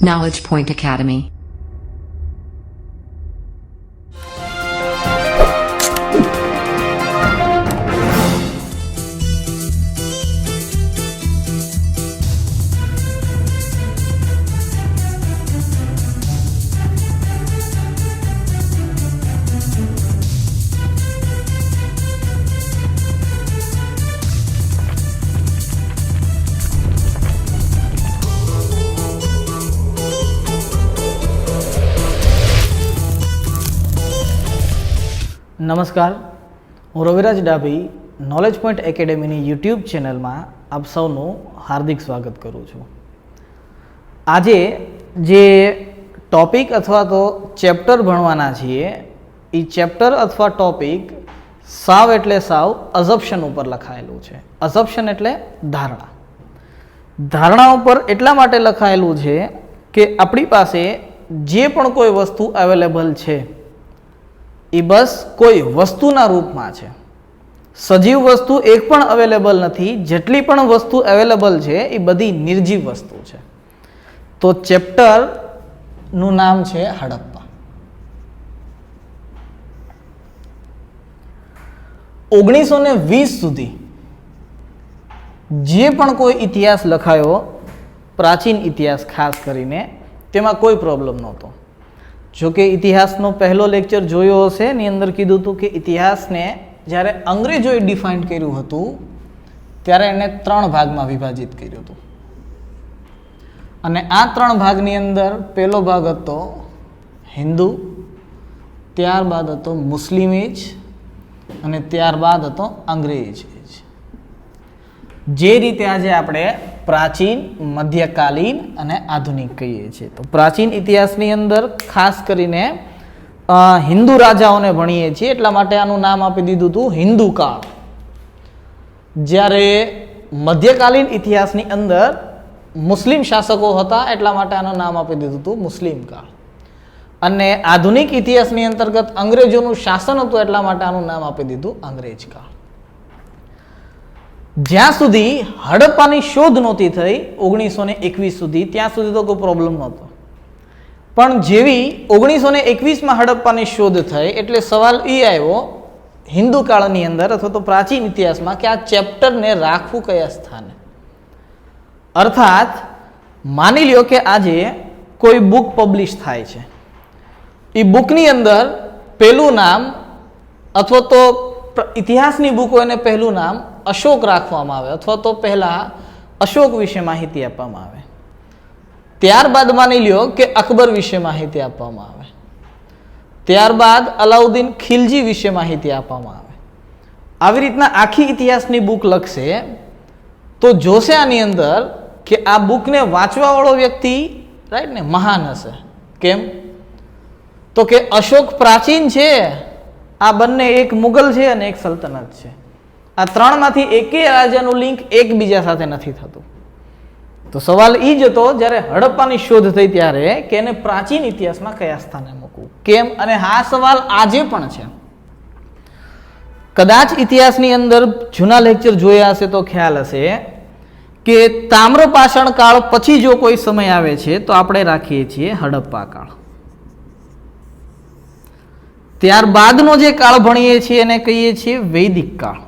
Knowledge Point Academy. નમસ્કાર, હું Raviraj Dabhi knowledge point એકેડેમીની યુટ્યુબ ચેનલમાં આપ સૌનું હાર્દિક સ્વાગત કરું છું. આજે જે ટોપિક અથવા તો ચેપ્ટર ભણવાના છીએ એ ચેપ્ટર અથવા ટોપિક સાવ એટલે સાવ અઝપ્શન ઉપર લખાયેલું છે. અઝપ્શન એટલે ધારણા. ધારણા ઉપર એટલા માટે લખાયેલું છે કે આપણી પાસે જે પણ કોઈ વસ્તુ અવેલેબલ છે એ બસ કોઈ વસ્તુના રૂપમાં છે. સજીવ વસ્તુ એક પણ અવેલેબલ નથી. જેટલી પણ વસ્તુ અવેલેબલ છે એ બધી નિર્જીવ વસ્તુ છે. તો ચેપ્ટરનું નામ છે હડપ્પા. 1920 સુધી જે પણ કોઈ ઇતિહાસ લખાયો, પ્રાચીન ઇતિહાસ ખાસ કરીને, તેમાં કોઈ પ્રોબ્લેમ નહોતો. જોકે ઇતિહાસનો પહેલો લેક્ચર જોયો હશે, એની અંદર કીધું હતું કે ઇતિહાસને જ્યારે અંગ્રેજોએ ડિફાઇન કર્યું હતું ત્યારે એને 3 ભાગમાં વિભાજિત કર્યું હતું. અને આ 3 ભાગની અંદર પહેલો ભાગ હતો હિન્દુ, ત્યારબાદ હતો મુસ્લિમ એજ અને ત્યારબાદ હતો અંગ્રેજ એજ. જે રીતે આજે આપણે પ્રાચીન, મધ્યકાલીન અને આધુનિક કહીએ છીએ. તો પ્રાચીન ઇતિહાસની અંદર ખાસ કરીને હિન્દુ રાજાઓને ભણીએ છીએ, એટલા માટે આનું નામ આપી દીધું હતું હિન્દુ કાળ. જ્યારે મધ્યકાલીન ઇતિહાસની અંદર મુસ્લિમ શાસકો હતા, એટલા માટે આનું નામ આપી દીધું હતું મુસ્લિમ કાળ. અને આધુનિક ઇતિહાસની અંતર્ગત અંગ્રેજોનું શાસન હતું, એટલા માટે આનું નામ આપી દીધું અંગ્રેજ કાળ. જ્યાં સુધી હડપ્પાની શોધ નહોતી થઈ 1921 સુધી, ત્યાં સુધી તો કોઈ પ્રોબ્લેમ નહોતો. પણ જેવી 1921માં હડપ્પાની શોધ થઈ એટલે સવાલ એ આવ્યો હિન્દુ કાળની અંદર અથવા તો પ્રાચીન ઇતિહાસમાં કે આ ચેપ્ટરને રાખવું કયા સ્થાને. અર્થાત માની લ્યો કે આજે કોઈ બુક પબ્લિશ થાય છે, એ બુકની અંદર પહેલું નામ અથવા તો ઇતિહાસની બુક હોય ને પહેલું નામ અશોક રાખવામાં આવે અથવા તો પહેલા અશોક વિશે માહિતી આપવામાં આવે. ત્યારબાદ માની લ્યો કે અકબર વિશે માહિતી આપવામાં આવે. ત્યારબાદ અલાઉદ્દીન ખિલજી વિશે માહિતી આપવામાં આવે. આવી રીતના આખી ઇતિહાસની બુક લખશે તો જોશે આની અંદર કે આ બુકને વાંચવાવાળો વ્યક્તિ રાઈટ ને મહાન હશે. કેમ? તો કે અશોક પ્રાચીન છે, આ બંને એક મુગલ છે અને એક સલ્તનત છે. આ 3માંથી એકેય રાજાનું લિંક એકબીજા સાથે નથી થતું. તો સવાલ એ જ હતો જ્યારે હડપ્પાની શોધ થઈ ત્યારે કે એને પ્રાચીન ઇતિહાસમાં કયા સ્થાને મૂકવું, કેમ? અને આ સવાલ આજે પણ છે. કદાચ ઇતિહાસની અંદર જૂના લેક્ચર જોયા હશે તો ખ્યાલ હશે કે તામ્રપાષાણ કાળ પછી જો કોઈ સમય આવે છે તો આપણે રાખીએ છીએ હડપ્પા કાળ. ત્યારબાદનો જે કાળ ભણીએ છીએ એને કહીએ છીએ વૈદિક કાળ.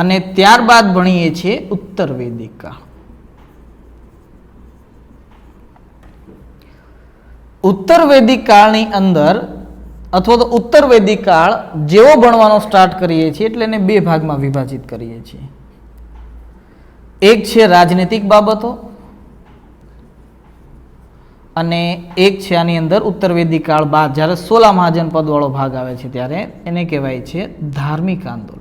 અને ત્યારબાદ ભણીએ છીએ ઉત્તર વૈદિક કાળ. ઉત્તર વૈદિક કાળની અંદર અથવા તો ઉત્તર વૈદિક કાળ જેવો ભણવાનો સ્ટાર્ટ કરીએ છીએ એટલે એને 2 ભાગમાં વિભાજિત કરીએ છીએ. એક છે રાજનૈતિક બાબતો અને એક છે આની અંદર ઉત્તર વૈદિક કાળ બાદ જ્યારે 16 મહાજનપદ વાળો ભાગ આવે છે ત્યારે એને કહેવાય છે ધાર્મિક આંદોલન.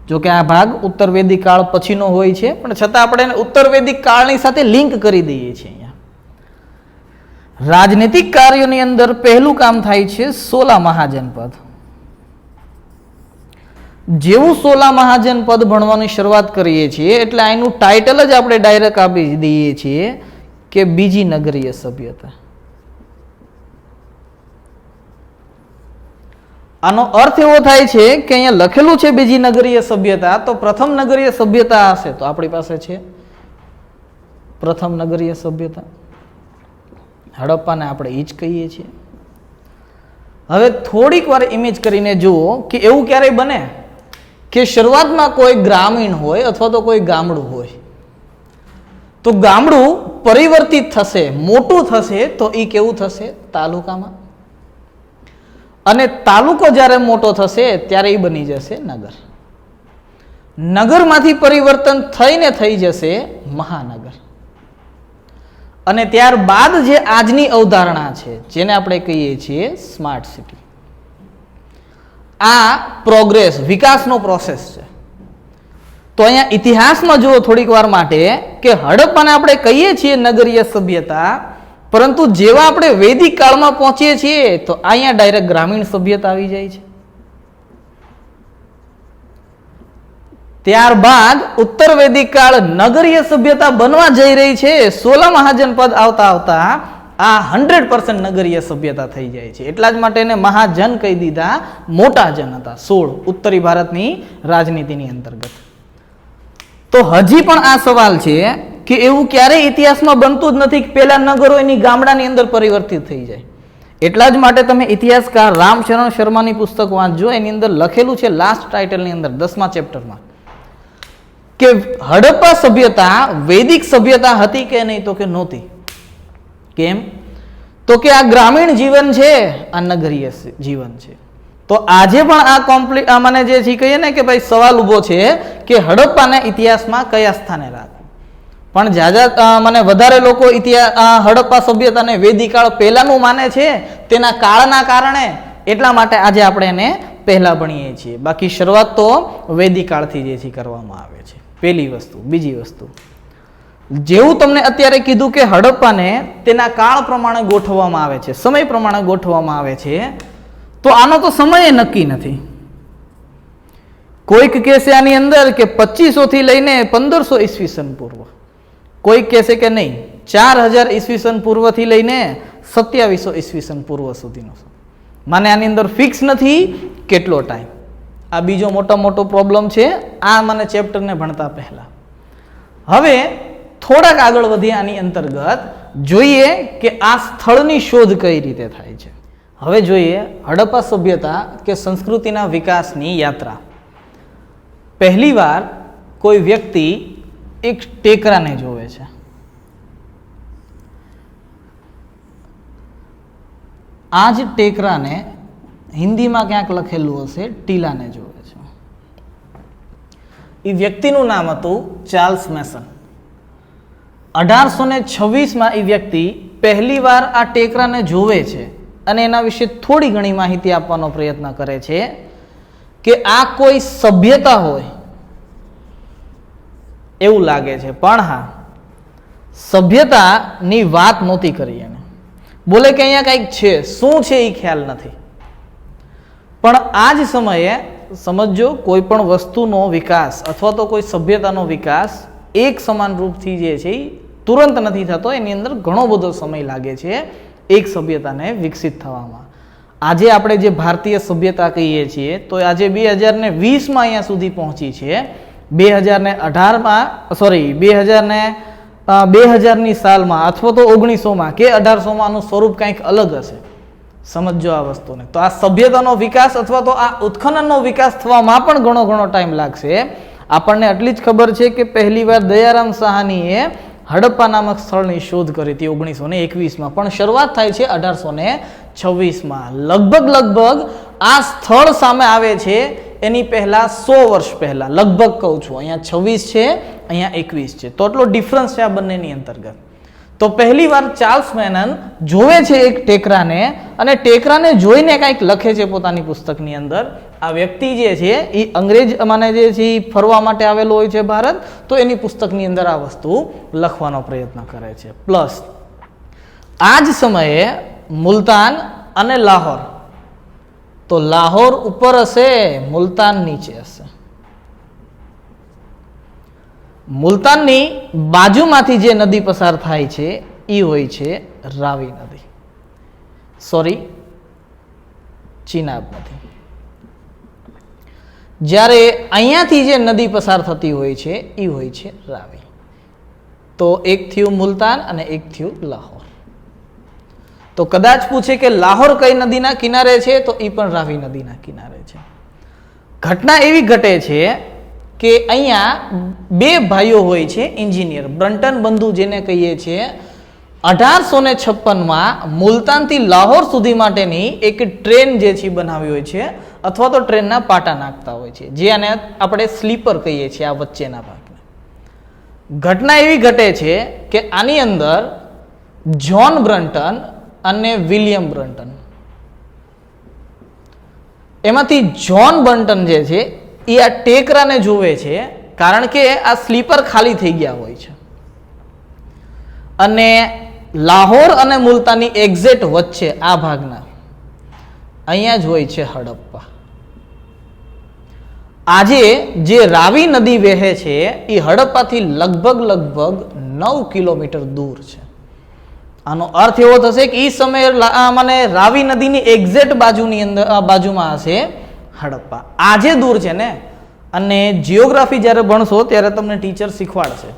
જો કે આ ભાગ ઉત્તર વૈદિક કાળ પછીનો હોય છે, પણ છતાં આપણે એને ઉત્તર વૈદિક કાળની સાથે લિંક કરી દઈએ છીએ. અહીંયા રાજનૈતિક કાર્યોની અંદર પહેલું કામ થાય છે 16 મહાજનપદ. જેવું 16 મહાજનપદ ભણવાની શરૂઆત કરીએ છીએ એટલે આનું ટાઇટલ જ આપણે ડાયરેક્ટ આપી દઈએ છીએ કે બીજી નગરીય સભ્યતા. આનો અર્થ એવો થાય છે કે અહીંયા લખેલું છે બીજી નગરીય સભ્યતા, તો પ્રથમ નગરીય સભ્યતા હશે તો આપણી પાસે છે પ્રથમ નગરીય સભ્યતા. હડપ્પાને આપણે એ જ કહીએ છીએ. હવે થોડીક વાર ઇમેજ કરીને જુઓ કે એવું ક્યારેય બને કે શરૂઆતમાં કોઈ ગ્રામીણ હોય અથવા તો કોઈ ગામડું હોય, તો ગામડું પરિવર્તિત થશે, મોટું થશે, તો એ કેવું થશે? તાલુકામાં. અને તાલુકો જ્યારે મોટો થશે ત્યારે એ બની જશે નગર. નગરમાંથી પરિવર્તન થઈને થઈ જશે મહાનગર. અને ત્યારબાદ જે આજની અવધારણા છે જેને આપણે કહીએ છીએ સ્માર્ટ સિટી, આ પ્રોગ્રેસ, વિકાસનો પ્રોસેસ છે. તો અહીંયા ઇતિહાસમાં જુઓ થોડીક વાર માટે કે હડપ્પાને આપણે કહીએ છીએ નગરીય સભ્યતા, પરંતુ જેવા આપણે વૈદિક કાળમાં પહોંચીએ છીએ તો અહીંયા ડાયરેક્ટ ગ્રામીણ સભ્યતા આવી જાય છે. ત્યારબાદ ઉત્તર વૈદિક કાળ નગરીય સભ્યતા બનવા જઈ રહી છે. 16 મહાજનપદ આવતા આવતા આ 100% નગરીય સભ્યતા થઈ જાય છે. એટલા જ માટે એને મહાજન કહી દીધા, મોટા જન હતા 16 ઉત્તરી ભારતની રાજનીતિની અંતર્ગત. તો હજી પણ આ સવાલ છે કે એવું ક્યારેય ઇતિહાસમાં બનતું જ નથી કે પેલા નગરો એની ગામડાની અંદર પરિવર્તિત થઈ જાય. એટલા જ માટે તમે ઇતિહાસકાર રામશરણ શર્માની પુસ્તક વાંચજો, એની અંદર લખેલું છે લાસ્ટ ટાઇટલની અંદર 10મા ચેપ્ટરમાં કે હડપ્પા સભ્યતા વૈદિક સભ્યતા હતી કે નહીં, તો કે નહોતી. કેમ? તો કે આ ગ્રામીણ જીવન છે, આ નગરીય જીવન છે. તો આજે પણ આ કોમ્પ્લીટ મને જે છે કહીએ ને કે ભાઈ સવાલ ઊભો છે કે હડપ્પાને ઇતિહાસમાં કયા સ્થાને રાખવું. પણ જાજા મને વધારે લોકો ઇતિહાસ હડપ્પા સભ્યતાને વૈદિક કાળ પહેલાનું માને છે, તેના કાળના કારણે. એટલા માટે આજે આપણે એને પહેલા ભણીએ છીએ. બાકી શરૂઆત તો વૈદિક કાળથી જે છે કરવામાં આવે છે. પહેલી વસ્તુ. બીજી વસ્તુ, જેવું તમને અત્યારે કીધું કે હડપ્પાને તેના કાળ પ્રમાણે ગોઠવવામાં આવે છે, સમય પ્રમાણે ગોઠવવામાં આવે છે, તો આનો તો સમય નક્કી નથી. કોઈક કહેશે આની અંદર કે 2500 થી લઈને 1500 ઈસવીસન પૂર્વ, કોઈક કહેશે કે નહીં 4000 ઈસવીસન પૂર્વથી લઈને 2700 ઈસવીસન પૂર્વ સુધીનો. મને આની અંદર ફિક્સ નથી કેટલો ટાઈમ. આ બીજો મોટો પ્રોબ્લેમ છે, આ મને ચેપ્ટરને ભણતા પહેલા. હવે થોડાક આગળ વધી આની અંતર્ગત જોઈએ કે આ સ્થળની શોધ કઈ રીતે થાય છે. હવે જોઈએ હડપ્પા સભ્યતા કે સંસ્કૃતિના વિકાસની યાત્રા. પહેલીવાર કોઈ વ્યક્તિ એક ટેકરાને જોવે છે. આ જ ટેકરાને હિન્દીમાં ક્યાંક લખેલું હશે, ટીલાને જોવે છે. એ વ્યક્તિનું નામ હતું ચાર્લ્સ મેસન. 1826માં એ વ્યક્તિ પહેલીવાર આ ટેકરાને જોવે છે અને એના વિશે થોડી ઘણી માહિતી આપવાનો પ્રયત્ન કરે છે કે આ કોઈ સભ્યતા હોય એવું લાગે છે. પણ હા, સભ્યતાની વાત નહોતી કરી એને. બોલે કે અહીંયા કંઈક છે, શું છે એ ખ્યાલ નથી. પણ આ જ સમયે સમજો, કોઈ પણ વસ્તુનો વિકાસ અથવા તો કોઈ સભ્યતાનો વિકાસ એક સમાન રૂપથી જે છે એ તુરંત નથી થતો, એની અંદર ઘણો બધો સમય લાગે છે એક સભ્યતાને વિકસિત થવામાં. આજે આપણે જે ભારતીય સભ્યતા કહીએ છીએ તો આજે 2020માં અહીંયા સુધી પહોંચી છે. 2000ની સાલમાં અથવા તો 1900માં કે 1800માં આનું સ્વરૂપ કંઈક અલગ હશે. સમજો આ વસ્તુને. તો આ સભ્યતાનો વિકાસ અથવા તો આ ઉત્ખનનનો વિકાસ થવામાં પણ ઘણો ટાઈમ લાગશે. આપણને આટલી જ ખબર છે કે પહેલીવાર દયારામ સાહાનીએ હડપ્પા નામક સ્થળની શોધ કરી હતી 1921માં, પણ શરૂઆત થાય છે 1826માં. લગભગ આ સ્થળ સામે આવે છે એની પહેલા 100 વર્ષ પહેલા, લગભગ કહું છું. અહીંયા 26 છે, અહીંયા 21 છે, તો એટલો ડિફરન્સ છે આ બંનેની અંતર્ગત. તો પહેલીવાર ચાર્લ્સ મેનન જોવે છે એક ટેકરાને અને ટેકરાને જોઈને કંઈક લખે છે પોતાની પુસ્તકની અંદર. આ વ્યક્તિ જે છે એ અંગ્રેજ મને જે છે એ ફરવા માટે આવેલો હોય છે ભારત, તો એની પુસ્તકની અંદર આ વસ્તુ લખવાનો પ્રયત્ન કરે છે. પ્લસ આ જ સમયે મુલતાન અને લાહોર, તો લાહોર ઉપર હશે, મુલતાન નીચે હશે. મુલતાનની બાજુમાંથી જે નદી પસાર થાય છે એ હોય છે રાવી નદી, ચિનાબ નદી. જ્યારે અહીંયાથી જે નદી પસાર થતી હોય છે એ હોય છે રાવી. તો એક થયું મુલતાન અને એક થયું લાહોર. તો કદાચ પૂછે કે લાહોર કઈ નદીના કિનારે છે, તો એ પણ રાવી નદીના કિનારે છે. ઘટના એવી ઘટે છે કે અહીંયા બે ભાઈઓ હોય છે એન્જિનિયર, બ્રન્ટન બંધુ જેને કહીએ છીએ. 1856માં મુલતાનથી લાહોર સુધી માટેની એક ટ્રેન જે છે બનાવી હોય છે, અથવા તો ટ્રેનના પાટા નાખતા હોય છે, જે આને આપણે સ્લીપર કહીએ છીએ, આ વચ્ચેના ભાગને. ઘટના એવી ઘટે છે કે આની અંદર જ્હોન બ્રન્ટન અને વિલિયમ બ્રન્ટન, એમાંથી જ્હોન બ્રન્ટન જે છે એ આ ટેકરાને જોવે છે, કારણ કે આ સ્લીપર ખાલી થઈ ગયા હોય છે. અને લાહોર અને મુલતાનની એક્ઝેક્ટ વચ્ચે આ ભાગના અહીંયા જ હોય છે હડપ્પા. આજે જે રાવી નદી વહે છે એ હડપ્પાથી લગભગ 9 કિલોમીટર દૂર છે. આનો અર્થ એવો થશે કે એ સમયે મને રાવી નદીની એક્ઝેક્ટ બાજુમાં હશે હડપ્પા. આજે દૂર છે ને. અને જિયોગ્રાફી જ્યારે ભણશો ત્યારે તમને ટીચર શીખવાડશે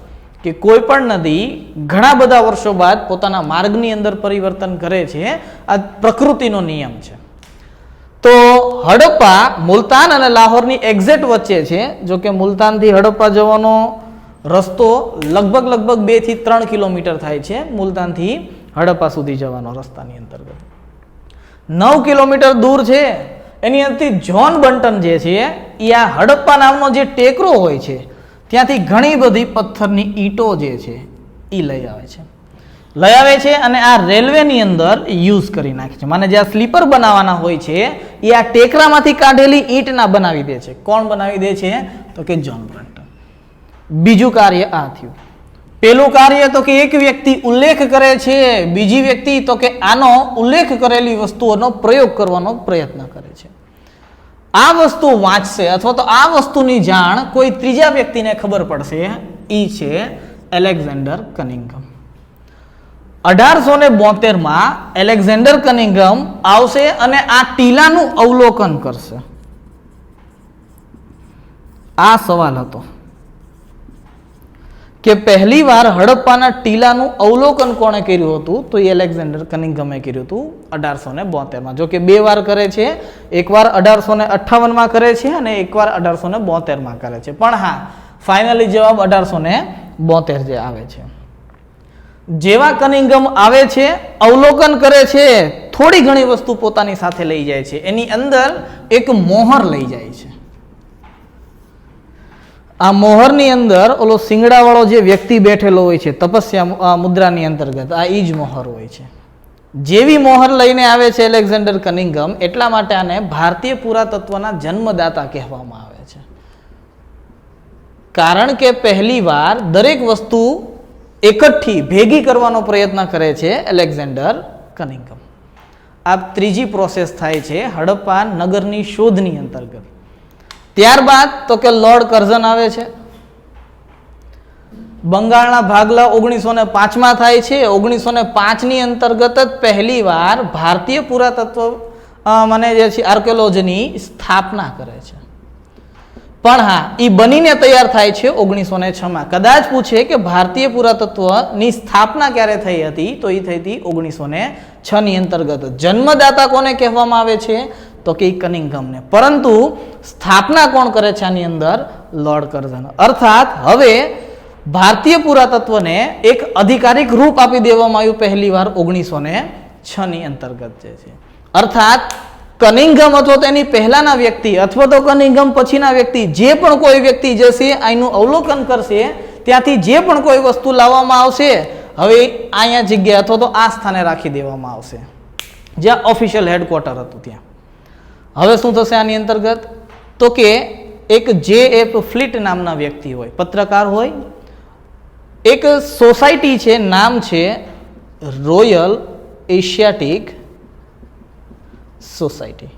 કે કોઈ પણ નદી ઘણા બધા વર્ષો બાદ પોતાના માર્ગની અંદર પરિવર્તન કરે છે. આ પ્રકૃતિનો નિયમ છે. તો હડપ્પા મુલતાન અને લાહોરની એક્ઝેક્ટ વચ્ચે છે. જો કે મુલતાનથી હડપ્પા જવાનો રસ્તો લગભગ 2 થી 3 કિલોમીટર થાય છે, મુલતાનથી હડપ્પા સુધી જવાનો રસ્તાની અંતર્ગત 9 કિલોમીટર દૂર છે. એની અંદરથી જ્હોન બ્રન્ટન જે છે એ આ હડપ્પા નામનો જે ટેકરો હોય છે ત્યાંથી ઘણી બધી પથ્થરની ઈંટો જે છે એ લઈ આવે છે અને આ રેલવેની અંદર યુઝ કરી નાખે છે. માને જે આ સ્લીપર બનાવવાના હોય છે એ આ ટેકરામાંથી કાઢેલી ઈંટના બનાવી દે છે. કોણ બનાવી દે છે? તો કે જ્હોન બ્રન્ટન. બીજું કાર્ય આ થયું. પેલું કાર્ય તો કે એક વ્યક્તિ ઉલ્લેખ કરે છે, બીજી વ્યક્તિ તો કે આનો ઉલ્લેખ કરેલી વસ્તુઓનો પ્રયોગ કરવાનો પ્રયત્ન કરે છે. આ વસ્તુ વાંચશે અથવા તો આ વસ્તુની જાણ કોઈ ત્રીજા વ્યક્તિને ખબર પડશે. એ છે એલેક્ઝાન્ડર કનિંઘમ. 1872માં એલેક્ઝાન્ડર કનિંઘમ આવશે અને આ ટીલાનું અવલોકન કરશે. આ સવાલ હતો કે પહેલી વાર હડપ્પાના ટીલાનું અવલોકન કોણે કર્યું હતું? તો એ એલેક્ઝાન્ડર કનિંઘમે કર્યું હતું 1872માં. જો કે 2 વાર કરે છે, એકવાર 1858માં કરે છે અને એકવાર 1872માં કરે છે. પણ હા, ફાઇનલી જવાબ 1872 જે આવે છે. જેવા કનિંઘમ આવે છે, અવલોકન કરે છે, થોડી ઘણી વસ્તુ પોતાની સાથે લઈ જાય છે. એની અંદર એક મોહર લઈ જાય છે. આ મોહરની અંદર ઓલો સિંગડાવાળો જે વ્યક્તિ બેઠેલો હોય છે તપસ્યા મુદ્રાની અંતર્ગત, આ ઈ જ મોહર હોય છે. જેવી મોહર લઈને આવે છે એલેક્ઝાન્ડર કનિંઘમ, એટલા માટે આને ભારતીય પુરાતત્વના જન્મદાતા કહેવામાં આવે છે. કારણ કે પહેલી વાર દરેક વસ્તુ એકઠી ભેગી કરવાનો પ્રયત્ન કરે છે એલેક્ઝાન્ડર કનિંઘમ. આ ત્રીજી પ્રોસેસ થાય છે હડપ્પા નગરની શોધની અંતર્ગત. ત્યારબાદ તો કે લોર્ડ કર્ઝન આવે છે. બંગાળના ભાગલા 1905માં થાય છે. 1905ની અંતર્ગત જ પહેલી વાર ભારતીય પુરાતત્વ જે છે આર્કિયોલોજીની સ્થાપના કરે છે. પણ હા, એ બનીને તૈયાર થાય છે 1906માં. કદાચ પૂછે કે ભારતીય પુરાતત્વની સ્થાપના ક્યારે થઈ હતી? તો એ થઈ હતી 1906ની અંતર્ગત. જન્મદાતા કોને કહેવામાં આવે છે? તો કે કનિંઘમને. પરંતુ સ્થાપના કોણ કરે છે આની અંદર? Lord Curzon. અર્થાત હવે ભારતીય પુરાતત્વને એક અધિકારિક રૂપ આપી દેવામાં આવ્યું પહેલી વાર 1906ની અંતર્ગત જે છે. અર્થાત કનિંઘમ અથવા તો એની પહેલાના વ્યક્તિ અથવા તો કનિંઘમ પછીના વ્યક્તિ, જે પણ કોઈ વ્યક્તિ જશે અહીંનું અવલોકન કરશે, ત્યાંથી જે પણ કોઈ વસ્તુ લાવવામાં આવશે, હવે અહીંયા જગ્યા અથવા તો આ સ્થાને રાખી દેવામાં આવશે, જ્યાં ઓફિશિયલ હેડક્વાર્ટર હતું ત્યાં. હવે શું થશે આની અંતર્ગત? તો કે એક JF ફ્લિટ નામના વ્યક્તિ હોય, પત્રકાર હોય, એક સોસાયટી છે, નામ છે રોયલ એશિયાટિક સોસાયટી.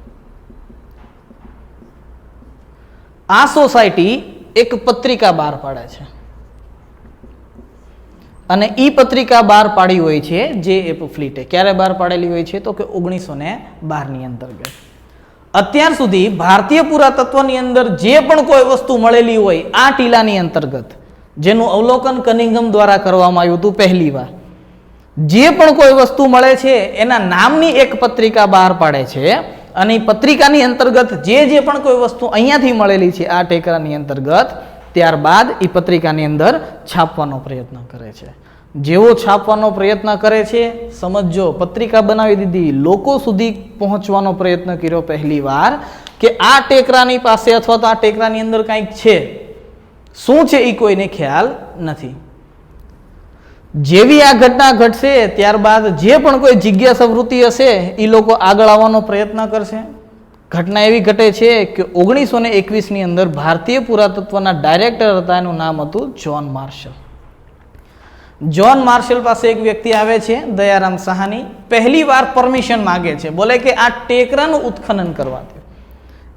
આ સોસાયટી એક પત્રિકા બહાર પાડે છે અને ઈ પત્રિકા બહાર પાડી હોય છે JF ફ્લિટે. ક્યારે બહાર પાડેલી હોય છે? તો કે 1912ની અંતર્ગત. અત્યાર સુધી ભારતીય પુરાતત્વની અંદર જે પણ કોઈ વસ્તુ મળેલી હોય આ ટીલાની અંતર્ગત, જેનું અવલોકન કનિંઘમ દ્વારા કરવામાં આવ્યું હતું પહેલી વાર. જે પણ કોઈ વસ્તુ મળે છે એના નામની એક પત્રિકા બહાર પાડે છે અને એ પત્રિકાની અંતર્ગત જે પણ કોઈ વસ્તુ અહીંયાથી મળેલી છે આ ટેકરાની અંતર્ગત, ત્યારબાદ એ પત્રિકાની અંદર છાપવાનો પ્રયત્ન કરે છે. જેવો છાપવાનો પ્રયત્ન કરે છે, સમજો પત્રિકા બનાવી દીધી, લોકો સુધી પહોંચવાનો પ્રયત્ન કર્યો પહેલી વાર કે આ ટેકરાની પાસે અથવા તો આ ટેકરાની અંદર કંઈક છે, શું છે એ કોઈને ખ્યાલ નથી. જેવી આ ઘટના ઘટશે ત્યારબાદ જે પણ કોઈ જિજ્ઞાસા વૃત્તિ હશે એ લોકો આગળ આવવાનો પ્રયત્ન કરશે. ઘટના એવી ઘટે છે કે 1921ની અંદર ભારતીય પુરાતત્વના ડાયરેક્ટર હતા, એનું નામ હતું જ્હોન માર્શલ. જ્હોન માર્શલ પાસે એક વ્યક્તિ આવે છે, દયારામ સાહાની, પહેલી વાર પરમિશન માગે છે, બોલે કે આ ટેકરાનું ઉત્ખનન કરવા દે.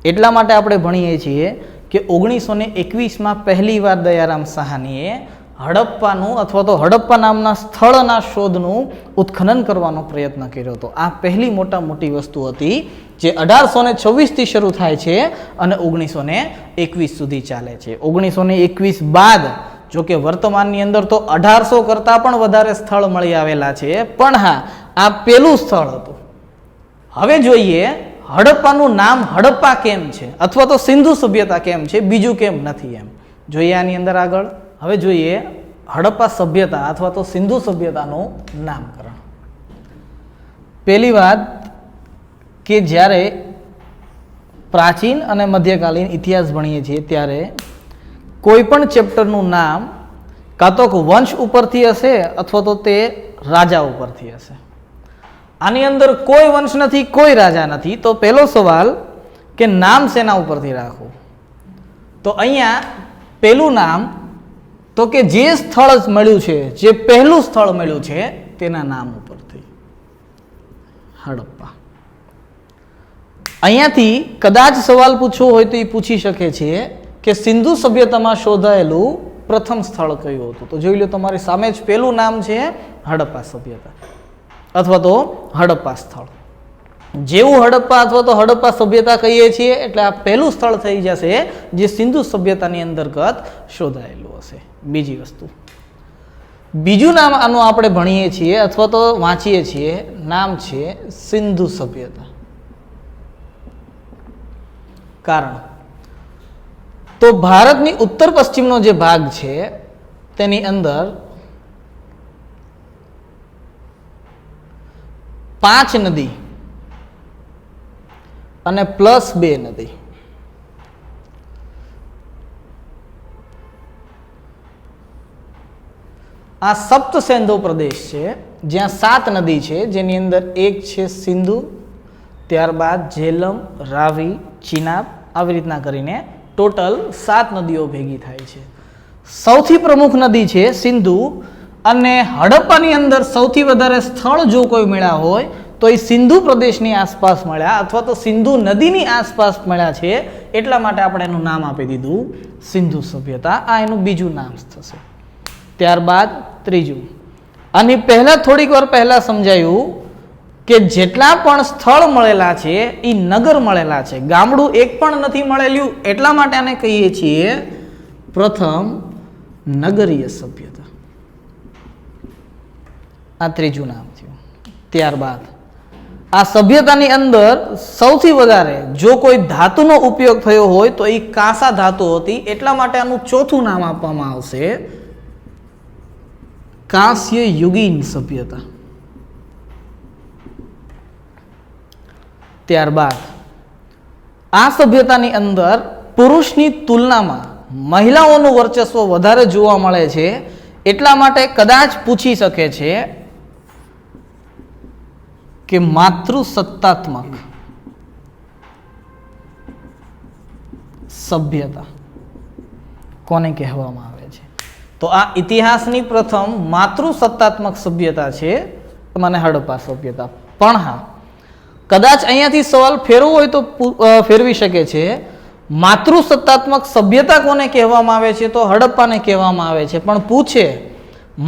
એટલા માટે આપણે ભણીએ છીએ કે 1921માં પહેલી વાર દયારામ સાહાનીએ હડપ્પાનું અથવા તો હડપ્પા નામના સ્થળના શોધનું ઉત્ખનન કરવાનો પ્રયત્ન કર્યો હતો. આ પહેલી મોટી વસ્તુ હતી જે 1826થી શરૂ થાય છે અને 1921 સુધી ચાલે છે. 1921 બાદ જો કે વર્તમાનની અંદર તો 1800 કરતાં પણ વધારે સ્થળ મળી આવેલા છે, પણ હા, આ પહેલું સ્થળ હતું. હવે જોઈએ હડપ્પાનું નામ હડપ્પા કેમ છે અથવા તો સિંધુ સભ્યતા કેમ છે, બીજું કેમ નથી એમ જોઈએ આની અંદર આગળ. હવે જોઈએ હડપ્પા સભ્યતા અથવા તો સિંધુ સભ્યતાનું નામકરણ. પહેલી વાત કે જ્યારે પ્રાચીન અને મધ્યકાલીન ઇતિહાસ ભણીએ છીએ ત્યારે કોઈ પણ ચેપ્ટરનું નામ કાં તો વંશ ઉપરથી હશે અથવા તો તે રાજા ઉપરથી હશે. આની અંદર કોઈ વંશ નથી, કોઈ રાજા નથી. તો પહેલો સવાલ કે નામ શેના ઉપરથી રાખવું? તો અહીંયા પહેલું નામ તો કે જે સ્થળ મળ્યું છે, જે પહેલું સ્થળ મળ્યું છે તેના નામ ઉપરથી, હડપ્પા. અહીંયાથી કદાચ સવાલ પૂછવો હોય તો એ પૂછી શકે છે કે સિંધુ સભ્યતામાં શોધાયેલું પ્રથમ સ્થળ કયું હતું? તો જોઈ લો, તમારી સામે જ પહેલું નામ છે હડપ્પા સભ્યતા અથવા તો હડપ્પા સ્થળ. જેવું હડપ્પા અથવા તો હડપ્પા સભ્યતા કહીએ છીએ એટલે આ પહેલું સ્થળ થઈ જશે જે સિંધુ સભ્યતાની અંતર્ગત શોધાયેલું હશે. બીજી વસ્તુ, બીજું નામ આનું આપણે ભણીએ છીએ અથવા તો વાંચીએ છીએ, નામ છે સિંધુ સભ્યતા. કારણ તો ભારતની ઉત્તર પશ્ચિમનો જે ભાગ છે તેની અંદર 5 નદી અને +2 નદી, આ સપ્ત સિંધુ પ્રદેશ છે જ્યાં 7 નદી છે, જેની અંદર એક છે સિંધુ, ત્યારબાદ ઝેલમ, રાવી, ચિનાબ, આવી રીતના કરીને ટોટલ 7 નદીઓ ભેગી થાય છે. સૌથી પ્રમુખ નદી છે સિંધુ અને હડપ્પાની અંદર સૌથી વધારે સ્થળ જો કોઈ મળ્યા હોય તો એ સિંધુ પ્રદેશની આસપાસ મળ્યા અથવા તો સિંધુ નદીની આસપાસ મળ્યા છે. એટલા માટે આપણે એનું નામ આપી દીધું સિંધુ સભ્યતા. આ એનું બીજું નામ થશે. ત્યારબાદ ત્રીજું, અને થોડીક વાર પહેલા સમજાયું કે જેટલા પણ સ્થળ મળેલા છે એ નગર મળેલા છે, ગામડું એક પણ નથી મળેલું. એટલા માટે આને કહીએ છીએ પ્રથમ નગરીય સભ્યતા. આ ત્રીજું નામ થયું. ત્યારબાદ આ સભ્યતાની અંદર સૌથી વધારે જો કોઈ ધાતુનો ઉપયોગ થયો હોય તો એ કાંસા ધાતુ હતી. એટલા માટે આનું ચોથું નામ આપવામાં આવશે કાંસ્ય યુગીન સભ્યતા. ત્યારબાદ આ સભ્યતાની અંદર પુરુષની તુલનામાં મહિલાઓનું વર્ચસ્વ વધારે જોવા મળે છે. એટલા માટે કદાચ પૂછી શકે છે કે માતૃસત્તાત્મક સભ્યતા કોને કહેવામાં આવે છે? તો આ ઇતિહાસની પ્રથમ માતૃસત્તાત્મક સભ્યતા છે, મને હડપ્પા સભ્યતા. પણ હા, કદાચ અહીંયાથી સવાલ ફેરવો હોય તો ફેરવી શકે છે. માતૃસત્તાત્મક સભ્યતા કોને કહેવામાં આવે છે? તો હડપ્પાને કહેવામાં આવે છે. પણ પૂછે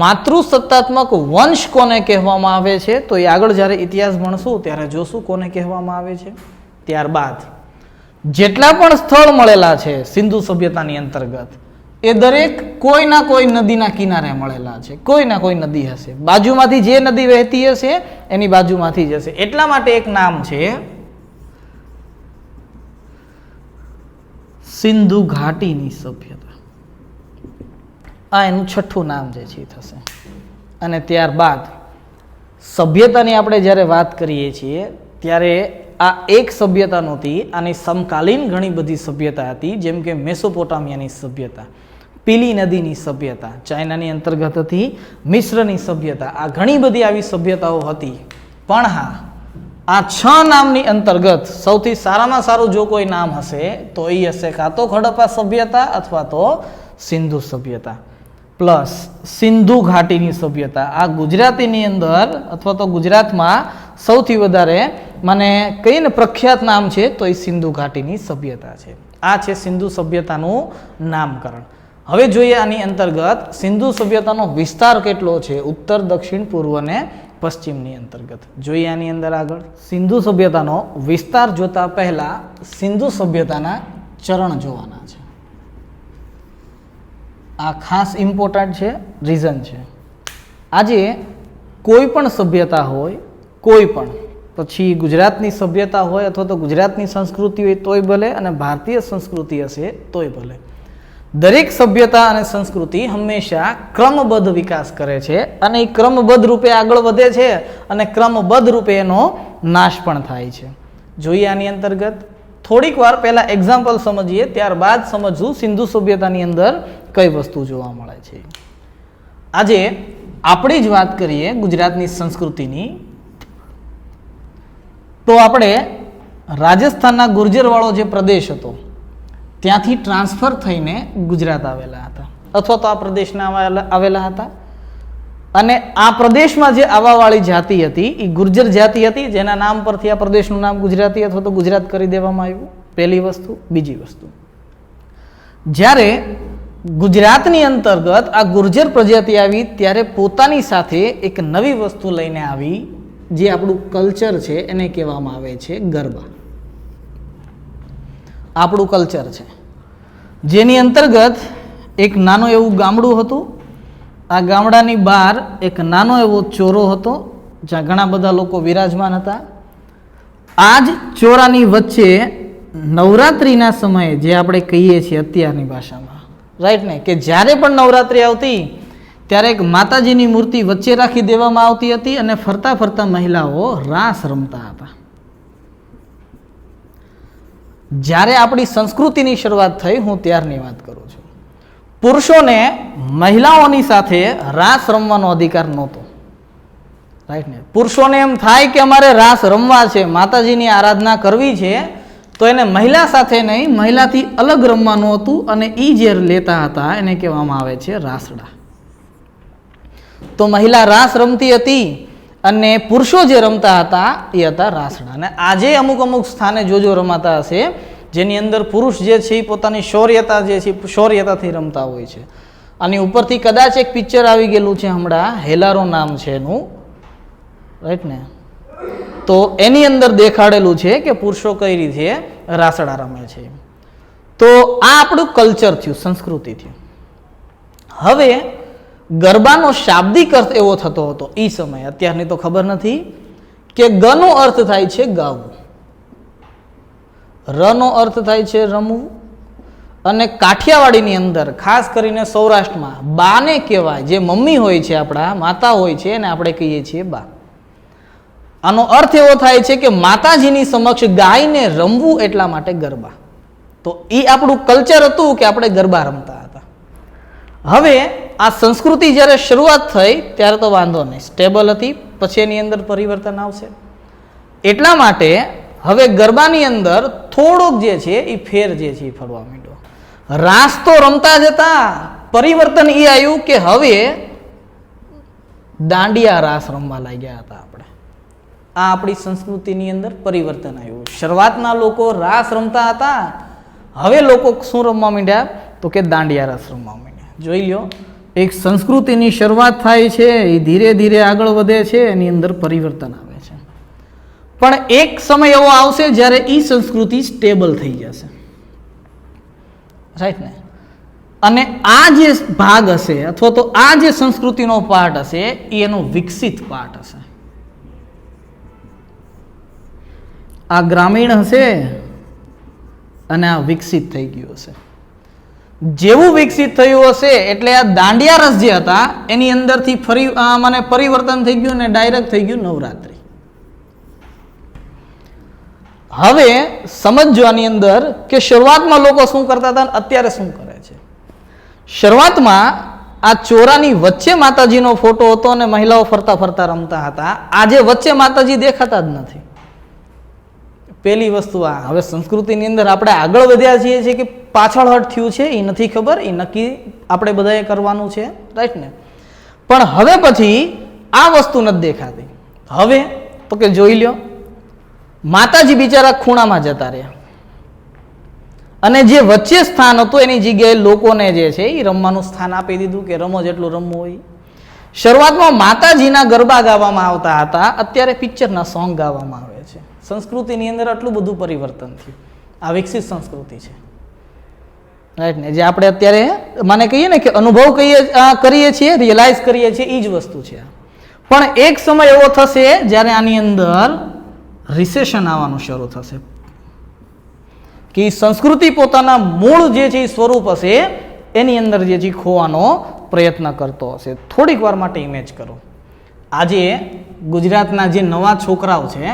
માતૃસત્તાત્મક વંશ કોને કહેવામાં આવે છે? તો એ આગળ જ્યારે ઇતિહાસ ભણશું ત્યારે જોશું કોને કહેવામાં આવે છે. ત્યારબાદ જેટલા પણ સ્થળ મળેલા છે સિંધુ સભ્યતાની અંતર્ગત એ દરેક કોઈના કોઈ નદીના કિનારે મળેલા છે. કોઈના કોઈ નદી હશે, બાજુમાંથી જે નદી વહેતી હશે એની બાજુમાંથી જ હશે. એટલા માટે એક નામ છે સિંધુ ઘાટીની સભ્યતા. આ એનું છઠ્ઠું નામ જે છે થશે. અને ત્યારબાદ સભ્યતાની આપણે જ્યારે વાત કરીએ છીએ ત્યારે આ એક સભ્યતા નહોતી, આની સમકાલીન ઘણી બધી સભ્યતા હતી, જેમ કે મેસોપોટામિયાની સભ્યતા, પીલી નદીની સભ્યતા, ચાઇનાની અંતર્ગત હતી મિશ્રની સભ્યતા. આ ઘણી બધી આવી સભ્યતાઓ હતી. પણ હા, આ 6 નામની અંતર્ગત સૌથી સારામાં સારું જો કોઈ નામ હશે તો એ હશે કાં તો હડપ્પા સભ્યતા અથવા તો સિંધુ સભ્યતા પ્લસ સિંધુ ઘાટીની સભ્યતા. આ ગુજરાતીની અંદર અથવા તો ગુજરાતમાં સૌથી વધારે મને કહીને પ્રખ્યાત નામ છે તો એ સિંધુ ઘાટીની સભ્યતા છે. આ છે સિંધુ સભ્યતાનું નામકરણ. હવે જોઈએ આની અંતર્ગત સિંધુ સભ્યતાનો વિસ્તાર કેટલો છે, ઉત્તર, દક્ષિણ, પૂર્વ અને પશ્ચિમની અંતર્ગત. જોઈએ આની અંદર આગળ સિંધુ સભ્યતાનો વિસ્તાર જોતા પહેલા સિંધુ સભ્યતાના ચરણ જોવાના છે. આ ખાસ ઇમ્પોર્ટન્ટ છે, રીઝન છે. આજે કોઈ પણ સભ્યતા હોય, કોઈ પણ, પછી ગુજરાતની સભ્યતા હોય અથવા તો ગુજરાતની સંસ્કૃતિ હોય તોય ભલે અને ભારતીય સંસ્કૃતિ હશે તોય ભલે, દરેક સભ્યતા અને સંસ્કૃતિ હંમેશા ક્રમબદ્ધ વિકાસ કરે છે અને એ ક્રમબદ્ધ રૂપે આગળ વધે છે અને ક્રમબદ્ધ રૂપે એનો નાશ પણ થાય છે. જોઈએ આની અંતર્ગત થોડીક વાર પહેલા એક્ઝામ્પલ સમજીએ, ત્યારબાદ સમજવું સિંધુ સભ્યતાની અંદર કઈ વસ્તુ જોવા મળે છે. આજે આપણે જ વાત કરીએ ગુજરાતની સંસ્કૃતિની તો આપણે રાજસ્થાનના ગુર્જરવાળો જે પ્રદેશ હતો ત્યાંથી ટ્રાન્સફર થઈને ગુજરાત આવેલા હતા અથવા તો આ પ્રદેશના આવેલા હતા. અને આ પ્રદેશમાં જે આવવાવાળી જાતિ હતી એ ગુર્જર જાતિ હતી, જેના નામ પરથી આ પ્રદેશનું નામ ગુજરાતી અથવા તો ગુજરાત કરી દેવામાં આવ્યું. પહેલી વસ્તુ. બીજી વસ્તુ, જ્યારે ગુજરાતની અંતર્ગત આ ગુર્જર પ્રજાતિ આવી ત્યારે પોતાની સાથે એક નવી વસ્તુ લઈને આવી, જે આપણું કલ્ચર છે એને કહેવામાં આવે છે ગરબા. આપણું કલ્ચર છે જેની અંતર્ગત એક નાનું એવું ગામડું હતું. આ ગામડાની બહાર એક નાનો એવો ચોરો હતો જ્યાં ઘણા બધા લોકો વિરાજમાન હતા. આ જ ચોરાની વચ્ચે નવરાત્રિના સમયે, જે આપણે કહીએ છીએ અત્યારની ભાષામાં, રાઈટ ને, કે જ્યારે પણ નવરાત્રિ આવતી ત્યારે એક માતાજીની મૂર્તિ વચ્ચે રાખી દેવામાં આવતી હતી અને ફરતા ફરતા મહિલાઓ રાસ રમતા હતા. જ્યારે આપણી સંસ્કૃતિની શરૂઆત થઈ, હું ત્યારની વાત કરું છું, પુરુષોને મહિલાઓની સાથે રાસ રમવાનો અધિકાર નહોતો. રાઈટ ને, પુરુષોને એમ થાય કે અમારે રાસ રમવા છે, માતાજીની આરાધના કરવી છે, તો એને મહિલા સાથે નહીં, મહિલાથી અલગ રમવાનું હતું અને એ જે લેતા હતા એને કહેવામાં આવે છે રાસડા. તો મહિલા રાસ રમતી હતી અને પુરુષો જે રમતા હતા એ હતા રાસડા. અને આજે અમુક અમુક સ્થાને જોજો રમાતા હશે જેની અંદર પુરુષ જે છે એ પોતાની શૌર્યતા જે છે શૌર્યતાથી રમતા હોય છે. આની ઉપરથી કદાચ એક પિક્ચર આવી ગયેલું છે હમણાં, હેલારો નામ છે એનું, રાઈટ ને, તો એની અંદર દેખાડેલું છે કે પુરુષો કઈ રીતે રાસડા રમે છે. તો આ આપણું કલ્ચર થયું, સંસ્કૃતિ થયું. હવે ગરબાનો શાબ્દિક અર્થ એવો થતો હતો એ સમયે, અત્યારની તો ખબર નથી, કે ગનો અર્થ થાય છે ગાવું, રનો અર્થ થાય છે રમવું, અને કાઠિયાવાડીની અંદર ખાસ કરીને સૌરાષ્ટ્રમાં બાને કહેવાય, જે મમ્મી હોય છે, આપણા માતા હોય છે, અને આપણે કહીએ છીએ બા. આનો અર્થ એવો થાય છે કે માતાજીની સમક્ષ ગાયને રમવું, એટલા માટે ગરબા. તો એ આપણું કલ્ચર હતું કે આપણે ગરબા રમતા હતા. હવે આ સંસ્કૃતિ જ્યારે શરૂઆત થઈ ત્યારે તો વાંધો નહીં, સ્ટેબલ હતી, પછી એની અંદર પરિવર્તન આવશે. એટલા માટે હવે ગરબાની અંદર થોડોક જે છે એ ફેર જે છે એ ફરવા માંડ્યો. રાસ તો રમતા જ હતા, પરિવર્તન એ આવ્યું કે હવે દાંડિયા રાસ રમવા લાગ્યા હતા આપણે. આ આપણી સંસ્કૃતિની અંદર પરિવર્તન આવ્યું. શરૂઆતના લોકો રાસ રમતા હતા, હવે લોકો શું રમવા માંડ્યા તો કે દાંડિયા રાસ રમવા માંડ્યા. જોઈ લ્યો, એક સંસ્કૃતિની શરૂઆત થાય છે, એ ધીરે ધીરે આગળ વધે છે, એની અંદર પરિવર્તન આવે છે. પણ એક સમય એવો આવશે જ્યારે એ સંસ્કૃતિ સ્ટેબલ થઈ જશે, રાઈટ ને. અને આ જે ભાગ હશે અથવા તો આ જે સંસ્કૃતિનો પાર્ટ હશે એ એનો વિકસિત પાર્ટ હશે. આ ગ્રામીણ હશે અને આ વિકસિત થઈ ગયું હશે. જેવું વિકસિત થયું હશે એટલે આ દાંડિયા રસ જે હતા એની અંદરથી ફરી મને પરિવર્તન થઈ ગયું ને ડાયરેક્ટ થઈ ગયું નવરાત્રી. હવે સમજો આની અંદર કે શરૂઆતમાં લોકો શું કરતા હતા અત્યારે શું કરે છે. શરૂઆતમાં આ ચોરાની વચ્ચે માતાજીનો ફોટો હતો અને મહિલાઓ ફરતા ફરતા રમતા હતા. આજે વચ્ચે માતાજી દેખાતા જ નથી. પહેલી વસ્તુ આ. હવે સંસ્કૃતિની અંદર આપણે આગળ વધ્યા છીએ કે પાછળ હટ થયું છે એ નથી ખબર, એ નક્કી આપણે બધાએ કરવાનું છે, રાઈટ ને. પણ હવે પછી આ વસ્તુ નથી દેખાતી. હવે તો કે જોઈ લ્યો, માતાજી બિચારા ખૂણામાં જતા રહ્યા અને જે વચ્ચે સ્થાન હતું એની જગ્યાએ લોકોને જે છે એ રમવાનું સ્થાન આપી દીધું કે રમો જેટલું રમવું હોય. શરૂઆતમાં માતાજીના ગરબા ગાવામાં આવતા હતા, અત્યારે પિક્ચરના સોંગ ગાવામાં આવે છે. સંસ્કૃતિની અંદર આટલું બધું પરિવર્તન થયું. આ વિકસિત સંસ્કૃતિ છે, રાઈટ ને. જે આપણે અત્યારે મને કહીએ ને કે અનુભવ કરીએ છીએ, રિયલાઇઝ કરીએ છીએ, એ જ વસ્તુ છે. પણ એક સમય એવો થશે જ્યારે આની અંદર રિસેશન આવવાનું શરૂ થશે કે સંસ્કૃતિ પોતાના મૂળ જે છે એ સ્વરૂપ હશે એની અંદર જે છે ખોવાનો પ્રયત્ન કરતો હશે. થોડીક વાર માટે ઇમેજ કરો. આજે ગુજરાતના જે નવા છોકરાઓ છે,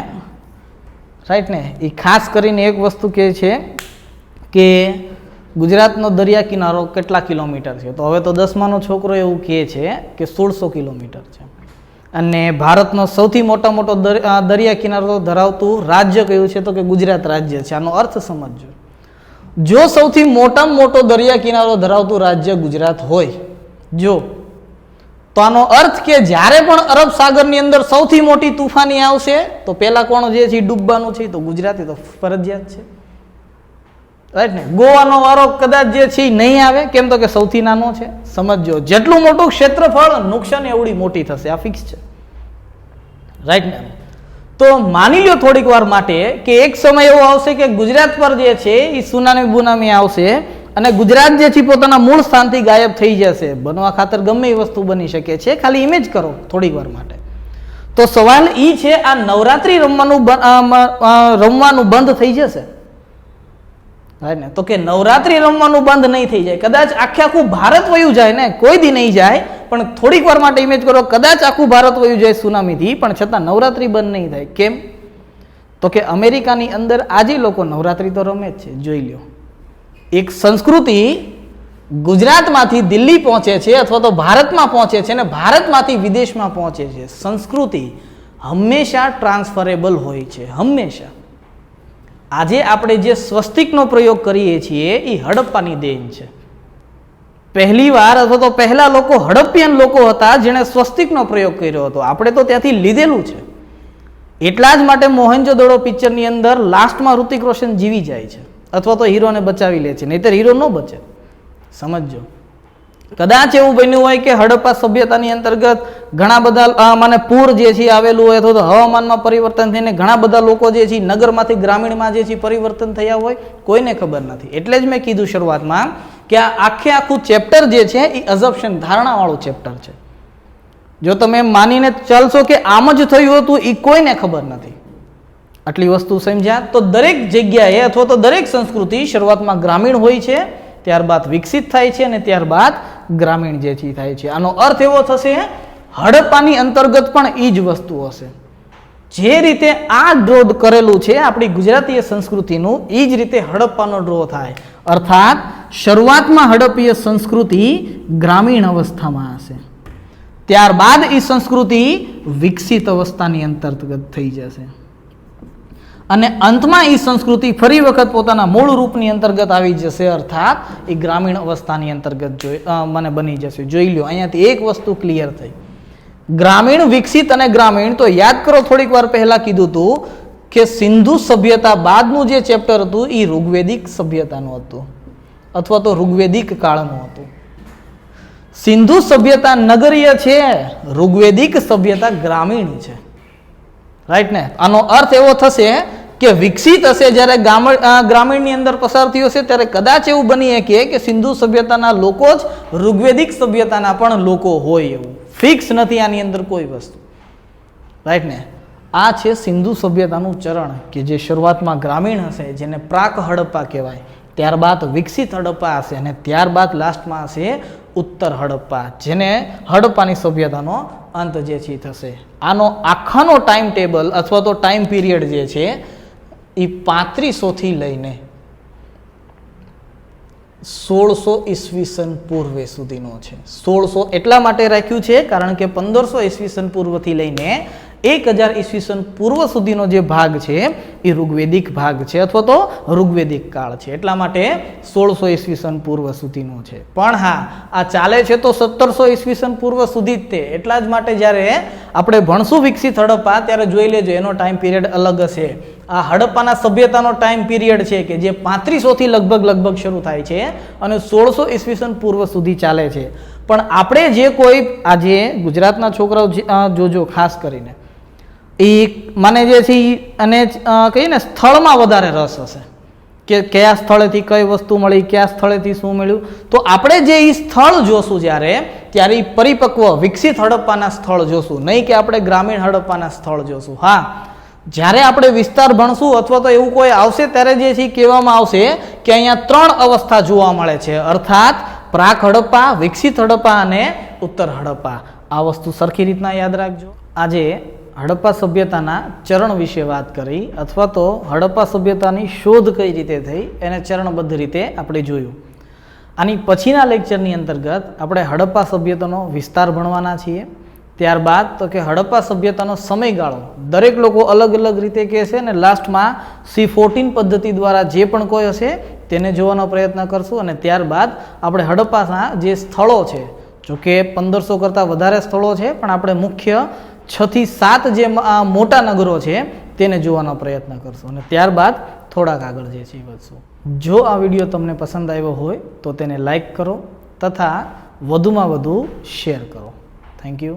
રાઈટ ને, એ ખાસ કરીને એક વસ્તુ કહે છે કે ગુજરાતનો દરિયા કિનારો કેટલા કિલોમીટર છે. તો હવે તો 10માનો છોકરો એવું કહે છે કે 1600 કિલોમીટર છે. અને ભારતનો સૌથી મોટો દરિયા કિનારો ધરાવતું રાજ્ય કયું છે તો કે ગુજરાત રાજ્ય છે. આનો અર્થ સમજજો. જો સૌથી મોટામાં મોટો દરિયા કિનારો ધરાવતું રાજ્ય ગુજરાત હોય જો, તો આનો અર્થ કે જ્યારે પણ અરબ સાગરની અંદર સૌથી મોટી તુફાની આવશે તો પેલા કોણ જે છે ડૂબવાનું છે તો ગુજરાતી તો ફરજિયાત છે, રાઈટ ને. ગોવાનો વારો કદાચ જે છે નહીં આવે, કેમ તો કે સૌથી નાનો છે. સમજો, જેટલું મોટું ક્ષેત્રફળ નુકસાન એવડી મોટી થશે, આ ફિક્સ છે, રાઈટ ને. તો માની લો થોડીક વાર માટે કે એક સમય એવો આવશે કે ગુજરાત પર જે છે એ સુનામી બુનામી આવશે અને ગુજરાત જે છે પોતાના મૂળ સ્થાનથી ગાયબ થઈ જશે. બનવા ખાતર ગમે એ વસ્તુ બની શકે છે, ખાલી ઇમેજ કરો થોડીક વાર માટે. તો સવાલ એ છે, આ નવરાત્રી રમવાનું બંધ થઈ જશે, રાઈટ ને. તો કે નવરાત્રી રમવાનું બંધ નહીં થઈ જાય. કદાચ આખું ભારત વયું જાય ને, કોઈ દી નહીં જાય, પણ થોડીક વાર માટે ઇમેજ કરો, કદાચ આખું ભારત વયું જાય સુનામીથી, પણ છતાં નવરાત્રી બંધ નહીં થાય. કેમ? તો કે અમેરિકાની અંદર આજે લોકો નવરાત્રી તો રમે જ છે. જોઈ લો, એક સંસ્કૃતિ ગુજરાતમાંથી દિલ્હી પહોંચે છે અથવા તો ભારતમાં પહોંચે છે અને ભારતમાંથી વિદેશમાં પહોંચે છે. સંસ્કૃતિ હંમેશા ટ્રાન્સફરેબલ હોય છે, હંમેશા. આજે આપણે જે સ્વસ્તિકનો પ્રયોગ કરીએ છીએ એ હડપ્પાની દેન છે. પહેલી વાર અથવા તો પહેલા લોકો હડપ્પિયન લોકો હતા જેણે સ્વસ્તિકનો પ્રયોગ કર્યો હતો. આપણે તો ત્યાંથી લીધેલું છે. એટલા જ માટે મોહેન્જો-દડો પિક્ચરની અંદર લાસ્ટમાં ઋતિક રોશન જીવી જાય છે અથવા તો હીરોને બચાવી લે છે, નહીતર હીરો ન બચે. સમજો, કદાચ એવું બન્યું હોય કે હડપ્પા સભ્યતાની અંતર્ગત ઘણા બધા પૂર જે છે આવેલું હોય અથવા તો હવામાનમાં પરિવર્તન થઈને ઘણા બધા લોકો જે છે નગરમાંથી ગ્રામીણમાં જે છે પરિવર્તન થયા હોય, કોઈને ખબર નથી. એટલે જ મેં કીધું શરૂઆતમાં કે આ આખું ચેપ્ટર જે છે એ અઝમ્પશન, ધારણાવાળું ચેપ્ટર છે. જો તમે માનીને ચાલશો કે આમ જ થયું હતું, એ કોઈને ખબર નથી. આટલી વસ્તુ સમજ્યા? તો દરેક જગ્યાએ અથવા તો દરેક સંસ્કૃતિ શરૂઆતમાં ગ્રામીણ હોય છે, ત્યારબાદ વિકસિત થાય છે અને ત્યારબાદ ગ્રામીણ જે છે થાય છે. આનો અર્થ એવો થશે, હડપ્પાની અંતર્ગત પણ એ જ વસ્તુ હશે. જે રીતે આ ડ્રો કરેલું છે આપણી ગુજરાતીય સંસ્કૃતિનું, એ જ રીતે હડપ્પાનો ડ્રો થાય. અર્થાત શરૂઆતમાં હડપ્પીય સંસ્કૃતિ ગ્રામીણ અવસ્થામાં હશે, ત્યારબાદ એ સંસ્કૃતિ વિકસિત અવસ્થાની અંતર્ગત થઈ જશે અને અંતમાં એ સંસ્કૃતિ ફરી વખત પોતાના મૂળ રૂપની અંતર્ગત આવી જશે, અર્થાત એ ગ્રામીણ અવસ્થાની અંતર્ગત બની જશે. જોઈ લો, અહીંયાથી એક વસ્તુ ક્લિયર થઈ. ગ્રામીણ, વિકસિત અને ગ્રામીણ. તો યાદ કરો, થોડીક વાર પહેલા કીધું હતું કે સિંધુ સભ્યતા બાદનું જે ચેપ્ટર હતું એ ઋગ્વેદિક સભ્યતાનું હતું અથવા તો ઋગ્વેદિક કાળનું હતું. સિંધુ સભ્યતા નગરીય છે, ઋગ્વેદિક સભ્યતા ગ્રામીણ છે, રાઈટ ને. આનો અર્થ એવો થશે કે વિકસિત હશે, જ્યારે ગ્રામીણની અંદર પસાર થયો છે, ત્યારે કદાચ એવું બની શકે કે સિંધુ સભ્યતાના લોકો જ ઋગ્વેદિક સભ્યતાના પણ લોકો હોય, એવું ફિક્સ નથી આની અંદર કોઈ વસ્તુ, રાઈટ ને. આ છે સિંધુ સભ્યતાનું ચરણ કે જે શરૂઆતમાં ગ્રામીણ હશે, જેને પ્રાક હડપ્પા કહેવાય, ત્યારબાદ વિકસિત હડપ્પા હશે અને ત્યારબાદ લાસ્ટમાં હશે ઉત્તર હડપ્પા, જેને હડપ્પાની સભ્યતાનો અંત જે છે થશે. આનો આખાનો ટાઈમ ટેબલ અથવા તો ટાઈમ પીરિયડ જે છે એ 3500 થી લઈને 1600 ઈસવીસન પૂર્વે સુધીનો છે. 1600 એટલા માટે રાખ્યું છે કારણ કે 1500 ઈસવીસન પૂર્વથી લઈને 1000 ઈસવીસન પૂર્વ સુધીનો જે ભાગ છે એ ઋગ્વેદિક ભાગ છે અથવા તો ઋગ્વેદિક કાળ છે, એટલા માટે 1600 ઈસવીસન પૂર્વ સુધીનો છે. પણ હા, આ ચાલે છે તો 1700 ઈસવીસન પૂર્વ સુધી જ તે, એટલા જ માટે જ્યારે આપણે ભણશું વિકસિત હડપ્પા ત્યારે જોઈ લેજો એનો ટાઈમ પીરિયડ અલગ હશે. આ હડપ્પાના સભ્યતાનો ટાઈમ પીરિયડ છે કે જે 3500 થી લગભગ શરૂ થાય છે અને 1600 ઈસવીસન પૂર્વ સુધી ચાલે છે. પણ આપણે જે કોઈ આજે ગુજરાતના છોકરાઓ જોજો ખાસ કરીને એ મને જે છે અને કહીએ ને સ્થળમાં વધારે રસ હશે કે કયા સ્થળેથી કઈ વસ્તુ મળી, કયા સ્થળેથી શું મળ્યું. તો આપણે જે એ સ્થળ જોશું ત્યારે એ પરિપક્વ વિકસિત હડપ્પાના સ્થળ જોશું, નહીં કે આપણે ગ્રામીણ હડપ્પાના સ્થળ જોશું. હા, જ્યારે આપણે વિસ્તાર ભણશું અથવા તો એવું કોઈ આવશે ત્યારે જે છે કહેવામાં આવશે કે અહીંયા 3 અવસ્થા જોવા મળે છે, અર્થાત પ્રાક હડપ્પા, વિકસિત હડપ્પા અને ઉત્તર હડપ્પા. આ વસ્તુ સરખી રીતના યાદ રાખજો. આજે હડપ્પા સભ્યતાના ચરણ વિશે વાત કરી અથવા તો હડપ્પા સભ્યતાની શોધ કઈ રીતે થઈ એને ચરણબદ્ધ રીતે આપણે જોયું. આની પછીના લેક્ચરની અંતર્ગત આપણે હડપ્પા સભ્યતાનો વિસ્તાર ભણવાના છીએ. ત્યારબાદ તો કે હડપ્પા સભ્યતાનો સમયગાળો દરેક લોકો અલગ અલગ રીતે કહે છે અને લાસ્ટમાં C14 પદ્ધતિ દ્વારા જે પણ કોઈ હશે તેને જોવાનો પ્રયત્ન કરશું. અને ત્યારબાદ આપણે હડપ્પાના જે સ્થળો છે, જોકે 1500 કરતાં વધારે સ્થળો છે, પણ આપણે મુખ્ય 6 થી 7 જે મોટા નગરો છે તેને જોવાનો પ્રયત્ન કરશું અને ત્યારબાદ થોડાક આગળ જે છે વધશું. જો આ વિડીયો તમને પસંદ આવ્યો હોય તો તેને લાઈક કરો તથા વધુમાં વધુ શેર કરો. Thank you.